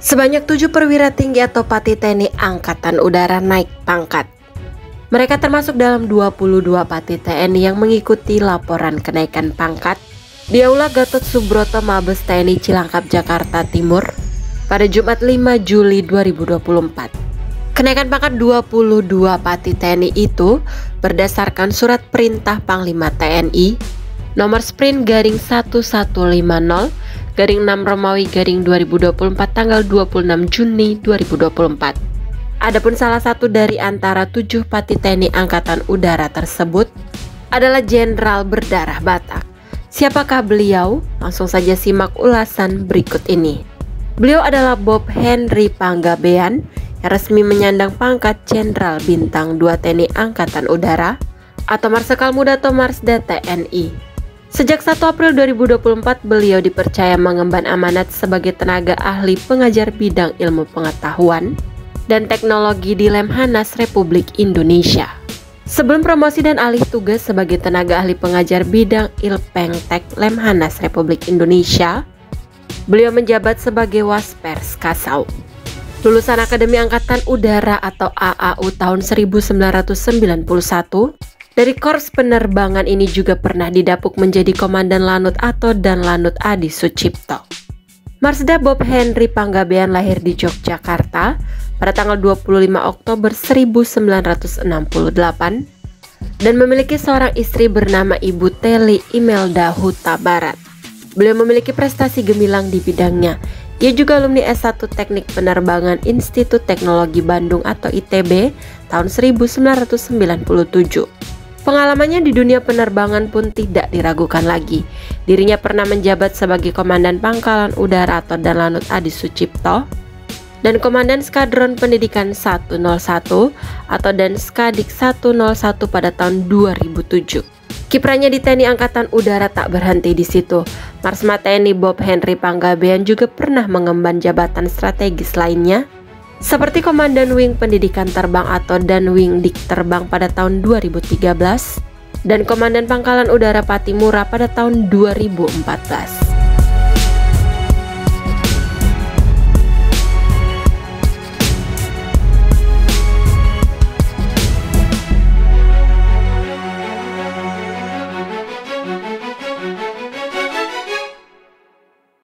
Sebanyak 7 perwira tinggi atau Pati TNI Angkatan Udara naik pangkat. Mereka termasuk dalam 22 Pati TNI yang mengikuti laporan kenaikan pangkat di Aula Gatot Subroto Mabes TNI Cilangkap, Jakarta Timur pada Jumat 5 Juli 2024. Kenaikan pangkat 22 Pati TNI itu berdasarkan surat perintah Panglima TNI nomor sprint garing 1150 garing 6 Romawi garing 2024 tanggal 26 Juni 2024. Adapun salah satu dari antara 7 Pati TNI Angkatan Udara tersebut adalah Jenderal berdarah Batak. Siapakah beliau? Langsung saja simak ulasan berikut ini. Beliau adalah Bob Henry Panggabean yang resmi menyandang pangkat Jenderal Bintang 2 TNI Angkatan Udara atau Marsikal Muda atau Marsda TNI. Sejak 1 April 2024 beliau dipercaya mengemban amanat sebagai tenaga ahli pengajar bidang ilmu pengetahuan dan teknologi di Lemhanas Republik Indonesia. Sebelum promosi dan alih tugas sebagai tenaga ahli pengajar bidang Ilpengtek Lemhanas Republik Indonesia, beliau menjabat sebagai Waspers Kasau. Lulusan Akademi Angkatan Udara atau AAU tahun 1991, dari Korps Penerbangan ini juga pernah didapuk menjadi Komandan Lanut atau Dan Lanut Adi Sucipto. Marsda Bob Henry Panggabean lahir di Yogyakarta pada tanggal 25 Oktober 1968 dan memiliki seorang istri bernama Ibu Teli Imelda Huta Barat. Beliau memiliki prestasi gemilang di bidangnya. Ia juga alumni S1 Teknik Penerbangan Institut Teknologi Bandung atau ITB tahun 1997. Pengalamannya di dunia penerbangan pun tidak diragukan lagi. Dirinya pernah menjabat sebagai Komandan Pangkalan Udara atau Dan Lanut Adi Sucipto dan Komandan Skadron Pendidikan 101 atau Dan Skadik 101 pada tahun 2007. Kiprahnya di TNI Angkatan Udara tak berhenti di situ. Marsma TNI Bob Henry Panggabean juga pernah mengemban jabatan strategis lainnya seperti Komandan Wing Pendidikan Terbang atau Dan Wing Dik Terbang pada tahun 2013 dan Komandan Pangkalan Udara Patimura pada tahun 2014.